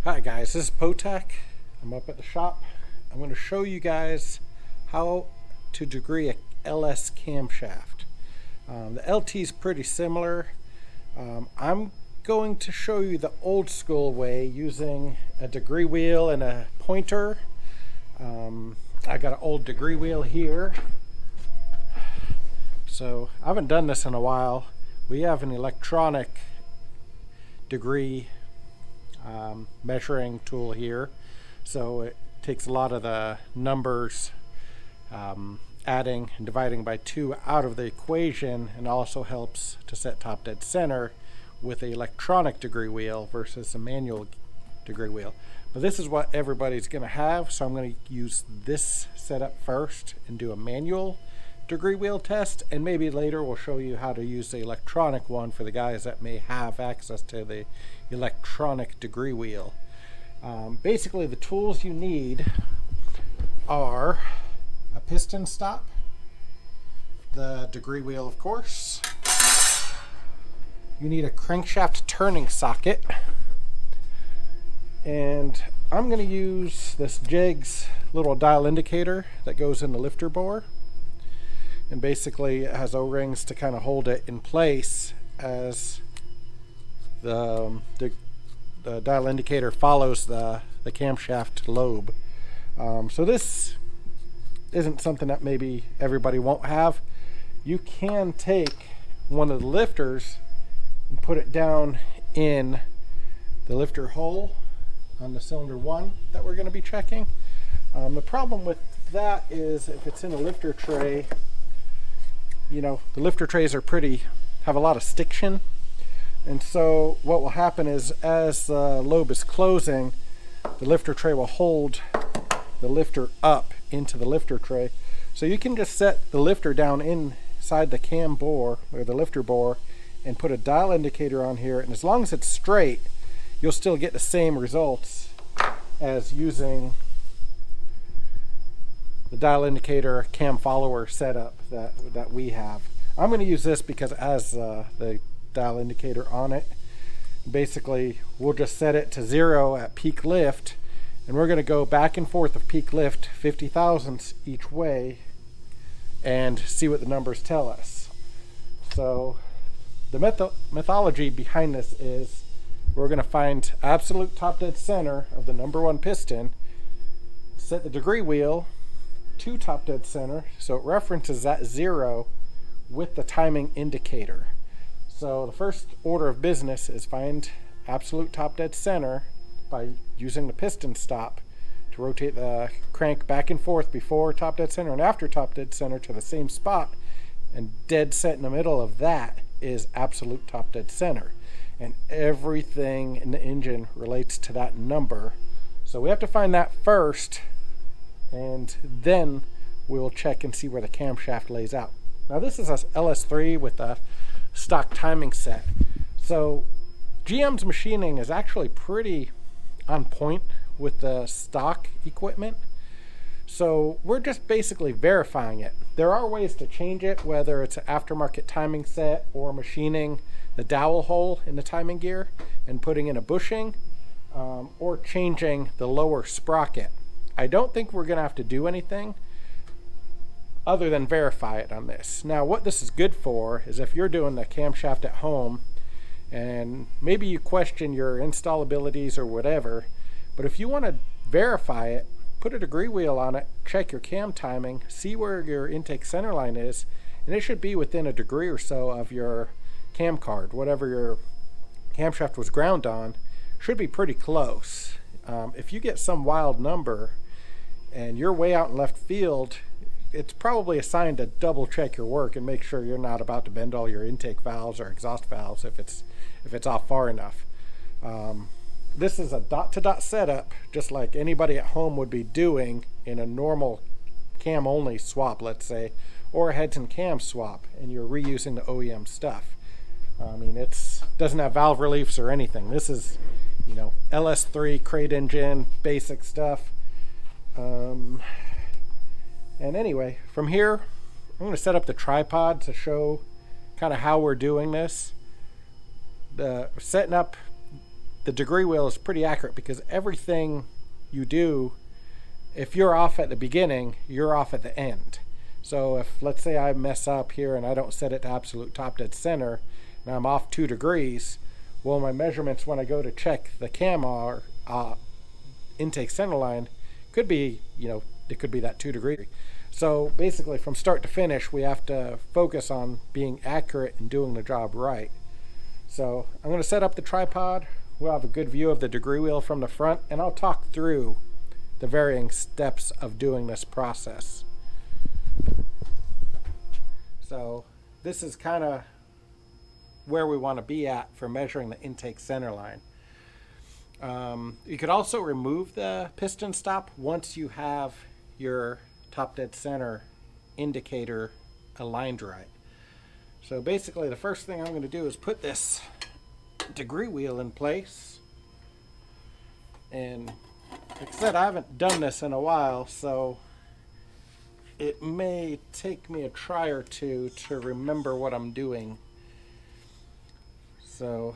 Hi guys, this is Potek. I'm up at the shop. I'm going to show you guys how to degree a LS camshaft. The LT is pretty similar. I'm going to show you the old school way using a degree wheel and a pointer. I got an old degree wheel here. So I haven't done this in a while. We have an electronic degree measuring tool here, so it takes a lot of the numbers, adding and dividing by 2 out of the equation, and also helps to set top dead center with the electronic degree wheel versus a manual degree wheel. But this is what everybody's going to have, so I'm going to use this setup first and do a manual degree wheel test, and maybe later we'll show you how to use the electronic one for the guys that may have access to the electronic degree wheel. Basically the tools you need are a piston stop, the degree wheel of course, you need a crankshaft turning socket, and I'm going to use this Jig's little dial indicator that goes in the lifter bore. And basically it has O-rings to kind of hold it in place as the dial indicator follows the camshaft lobe. So this isn't something that maybe everybody won't have. You can take one of the lifters and put it down in the lifter hole on the cylinder 1 that we're going to be checking. The problem with that is if it's in a lifter tray, you know, the lifter trays are have a lot of stiction, and so what will happen is as the lobe is closing, the lifter tray will hold the lifter up into the lifter tray. So you can just set the lifter down inside the cam bore or the lifter bore and put a dial indicator on here, and as long as it's straight you'll still get the same results as using the dial indicator cam follower setup that we have. I'm going to use this because it has the dial indicator on it. Basically we'll just set it to 0 at peak lift, and we're going to go back and forth of peak lift 50 thousandths each way and see what the numbers tell us. So the methodology behind this is we're going to find absolute top dead center of the number 1 piston, set the degree wheel to top dead center so it references that 0 with the timing indicator. So the first order of business is find absolute top dead center by using the piston stop to rotate the crank back and forth before top dead center and after top dead center to the same spot, and dead set in the middle of that is absolute top dead center, and everything in the engine relates to that number. So we have to find that first, and then we'll check and see where the camshaft lays out. Now this is a LS3 with a stock timing set. So GM's machining is actually pretty on point with the stock equipment. So we're just basically verifying it. There are ways to change it, whether it's an aftermarket timing set or machining the dowel hole in the timing gear and putting in a bushing, or changing the lower sprocket. I don't think we're going to have to do anything other than verify it on this. Now what this is good for is if you're doing the camshaft at home and maybe you question your installabilities or whatever, but if you want to verify it, put a degree wheel on it, check your cam timing, see where your intake center line is, and it should be within a degree or so of your cam card. Whatever your camshaft was ground on should be pretty close. If you get some wild number and you're way out in left field, it's probably a sign to double check your work and make sure you're not about to bend all your intake valves or exhaust valves if it's off far enough. This is a dot-to-dot setup, just like anybody at home would be doing in a normal cam only swap, let's say, or a heads and cam swap, and you're reusing the OEM stuff. I mean, it doesn't have valve reliefs or anything. This is, you know, LS3 crate engine basic stuff. And anyway, from here I'm going to set up the tripod to show kind of how we're doing this. Setting up the degree wheel is pretty accurate because everything you do, if you're off at the beginning, you're off at the end. So if, let's say I mess up here and I don't set it to absolute top dead center and I'm off 2 degrees, well, my measurements when I go to check the cam intake center line could be, it could be that 2 degree. So basically from start to finish, we have to focus on being accurate and doing the job right. So I'm going to set up the tripod. We'll have a good view of the degree wheel from the front, and I'll talk through the varying steps of doing this process. So this is kind of where we want to be at for measuring the intake center line. You could also remove the piston stop once you have your top dead center indicator aligned right. So basically the first thing I'm going to do is put this degree wheel in place. And like I said, I haven't done this in a while, so it may take me a try or two to remember what I'm doing. So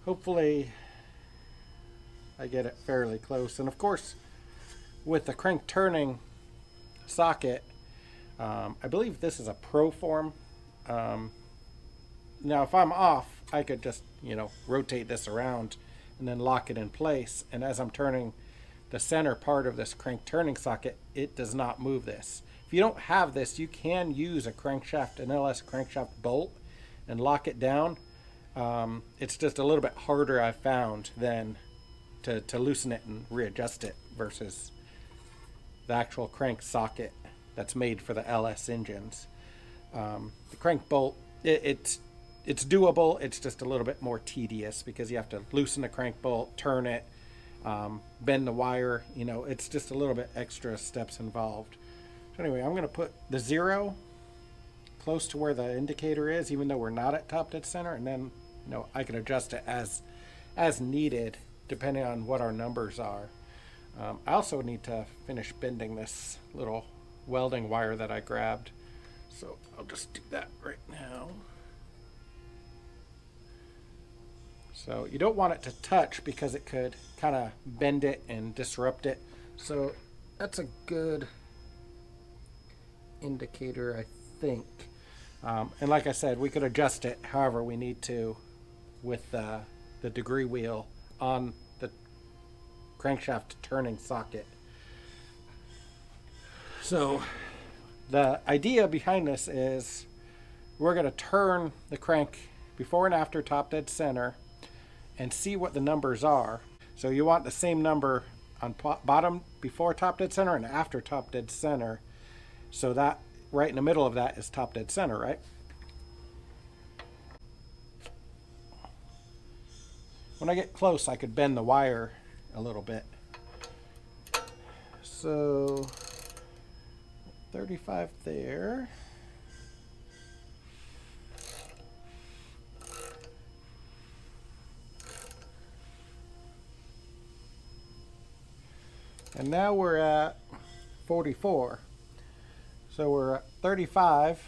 hopefully I get it fairly close. And of course, with the crank turning socket, I believe this is a Pro form. Now if I'm off, I could just, rotate this around and then lock it in place. And as I'm turning the center part of this crank turning socket, it does not move this. If you don't have this, you can use a crankshaft, an LS crankshaft bolt, and lock it down. It's just a little bit harder, I've found, than to loosen it and readjust it versus the actual crank socket that's made for the LS engines. The crank bolt, it's doable. It's just a little bit more tedious because you have to loosen the crank bolt, turn it, bend the wire. It's just a little bit extra steps involved. So anyway, I'm going to put the 0 close to where the indicator is, even though we're not at top dead center, and then I can adjust it as needed depending on what our numbers are. I also need to finish bending this little welding wire that I grabbed, so I'll just do that right now. So you don't want it to touch because it could kind of bend it and disrupt it. So that's a good indicator, I think. And like I said, we could adjust it however we need to with the degree wheel on the crankshaft turning socket. So the idea behind this is we're going to turn the crank before and after top dead center and see what the numbers are. So you want the same number on bottom before top dead center and after top dead center, so that right in the middle of that is top dead center, right? When I get close, I could bend the wire a little bit. So 35 there. And now we're at 44. So we're at 35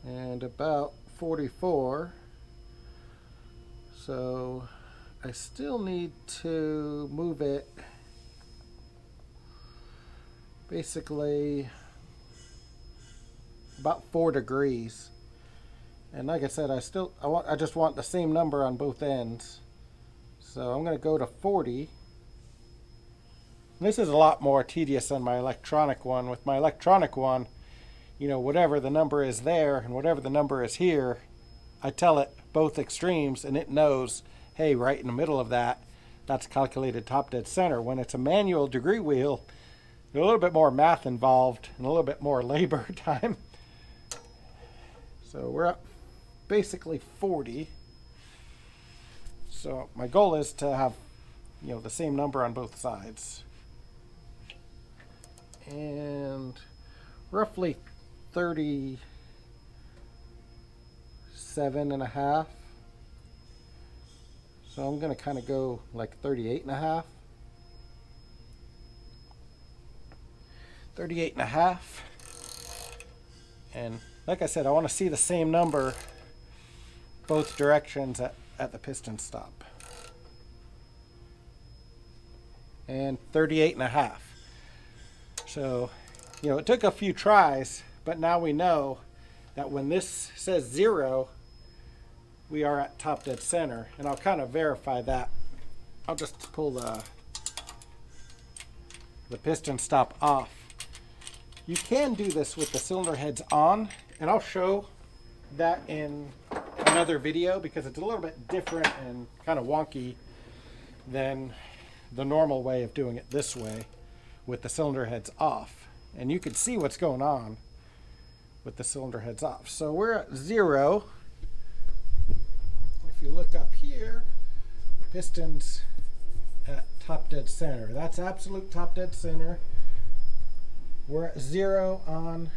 and about 44. So I still need to move it basically about 4 degrees. And like I said, I just want the same number on both ends. So I'm going to go to 40. This is a lot more tedious than my electronic one. With my electronic one, whatever the number is there and whatever the number is here, I tell it both extremes and it knows, hey, right in the middle of that, that's calculated top dead center. When it's a manual degree wheel, there's a little bit more math involved and a little bit more labor time. So we're at basically 40. So my goal is to have, the same number on both sides. And roughly 37.5. So I'm going to kind of go like 38.5. 38.5. And like I said, I want to see the same number both directions at the piston stop. And 38.5. So, you know, it took a few tries, but now we know that when this says 0, we are at top dead center. And I'll kind of verify that. I'll just pull the piston stop off. You can do this with the cylinder heads on, and I'll show that in another video because it's a little bit different and kind of wonky than the normal way of doing it this way with the cylinder heads off. And you can see what's going on with the cylinder heads off. So we're at 0. If you look up here, pistons at top dead center. That's absolute top dead center. We're at 0 on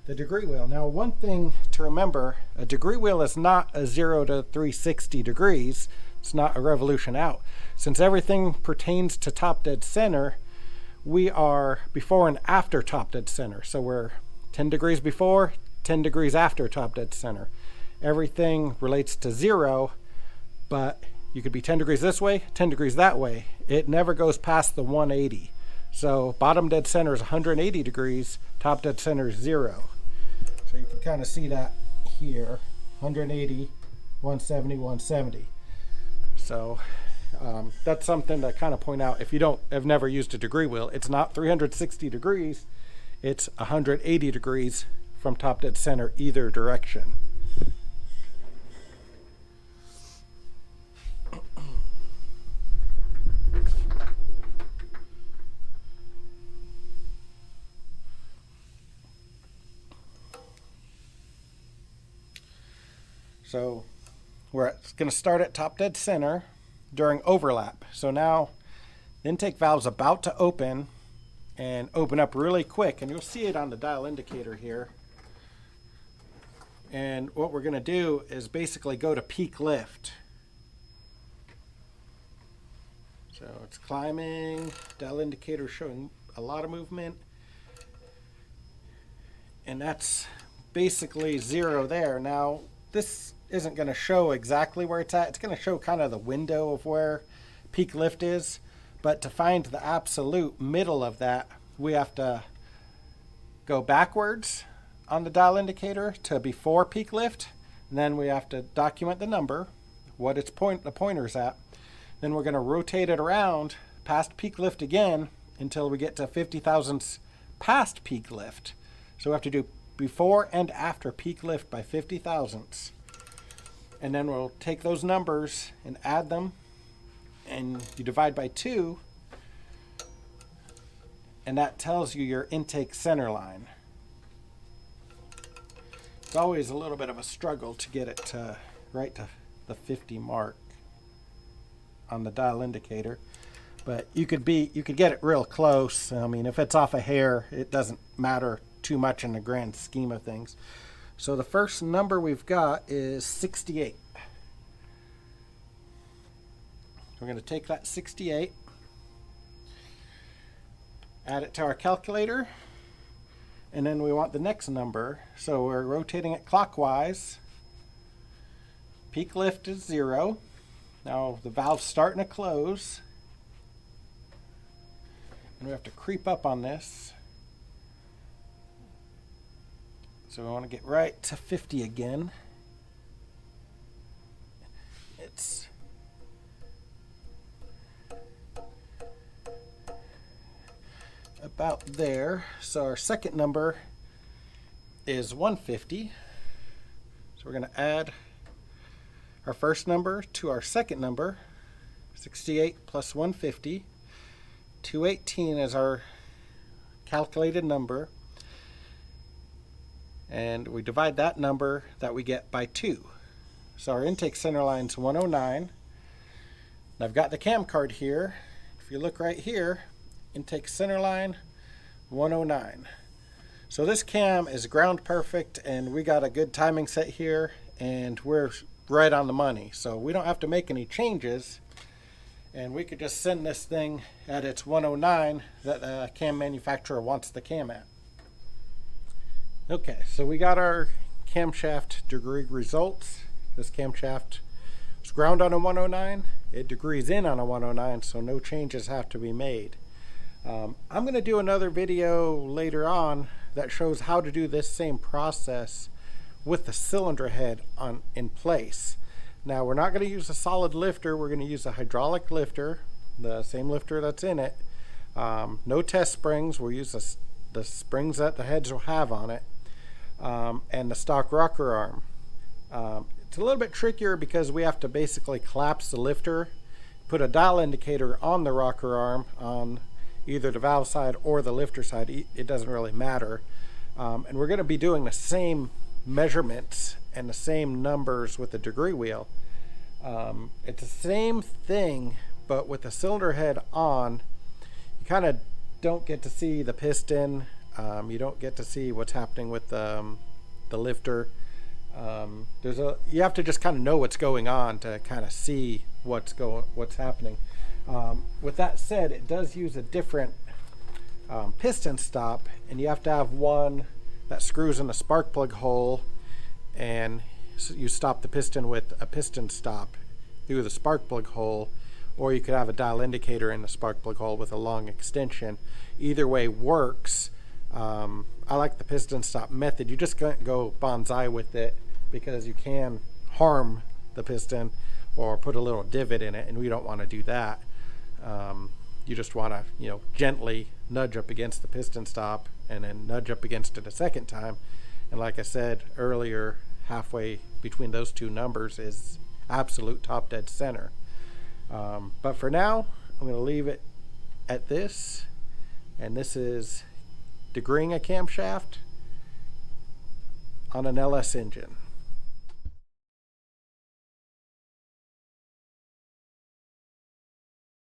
the degree wheel. Now, one thing to remember, a degree wheel is not a 0 to 360 degrees. It's not a revolution out. Since everything pertains to top dead center, we are before and after top dead center. So we're 10 degrees before, 10 degrees after top dead center. Everything relates to 0, but you could be 10 degrees this way, 10 degrees that way. It never goes past the 180. So bottom dead center is 180 degrees, top dead center is 0. So you can kind of see that here, 180, 170, 170. So that's something to kind of point out. If you have never used a degree wheel, it's not 360 degrees, it's 180 degrees from top dead center either direction. So we're going to start at top dead center during overlap. So now the intake valve's about to open and open up really quick, and you'll see it on the dial indicator here. And what we're going to do is basically go to peak lift. So it's climbing, dial indicator showing a lot of movement, and that's basically 0 there. Now this isn't going to show exactly where it's at. It's going to show kind of the window of where peak lift is, but to find the absolute middle of that, we have to go backwards on the dial indicator to before peak lift, and then we have to document the number, what its the pointer's at. Then we're going to rotate it around past peak lift again until we get to 50 thousandths past peak lift. So we have to do before and after peak lift by 50 thousandths. And then we'll take those numbers and add them, and you divide by 2, and that tells you your intake center line. It's always a little bit of a struggle to get it to right to the 50 mark on the dial indicator, but you could get it real close. I mean, if it's off a hair, it doesn't matter too much in the grand scheme of things. So the first number we've got is 68. We're going to take that 68, add it to our calculator, and then we want the next number. So we're rotating it clockwise. Peak lift is 0. Now the valve's starting to close, and we have to creep up on this. So we want to get right to 50 again. It's about there. So our second number is 150. So we're going to add our first number to our second number, 68 plus 150. 218 is our calculated number. And we divide that number that we get by 2. So our intake center line's 109. And I've got the cam card here. If you look right here, intake center line 109. So this cam is ground perfect, and we got a good timing set here, and we're right on the money. So we don't have to make any changes, and we could just send this thing at its 109 that the cam manufacturer wants the cam at. Okay, so we got our camshaft degree results. This camshaft was ground on a 109. It degrees in on a 109, so no changes have to be made. I'm going to do another video later on that shows how to do this same process with the cylinder head in place. Now we're not going to use a solid lifter, we're going to use a hydraulic lifter, the same lifter that's in it. No test springs, we'll use the springs that the heads will have on it, and the stock rocker arm. It's a little bit trickier because we have to basically collapse the lifter, put a dial indicator on the rocker arm on either the valve side or the lifter side. It doesn't really matter. And we're going to be doing the same measurements and the same numbers with the degree wheel. It's the same thing, but with the cylinder head on, you kind of don't get to see the piston. You don't get to see what's happening with the lifter. You have to just kind of know what's going on to kind of see what's happening. With that said, it does use a different piston stop, and you have to have one that screws in the spark plug hole, and so you stop the piston with a piston stop through the spark plug hole, or you could have a dial indicator in the spark plug hole with a long extension. Either way works. I like the piston stop method. You just can't go bonsai with it because you can harm the piston or put a little divot in it, and we don't want to do that. You just want to, gently nudge up against the piston stop and then nudge up against it a second time. And like I said earlier, halfway between those two numbers is absolute top dead center. But for now, I'm going to leave it at this. And this is degreeing a camshaft on an LS engine.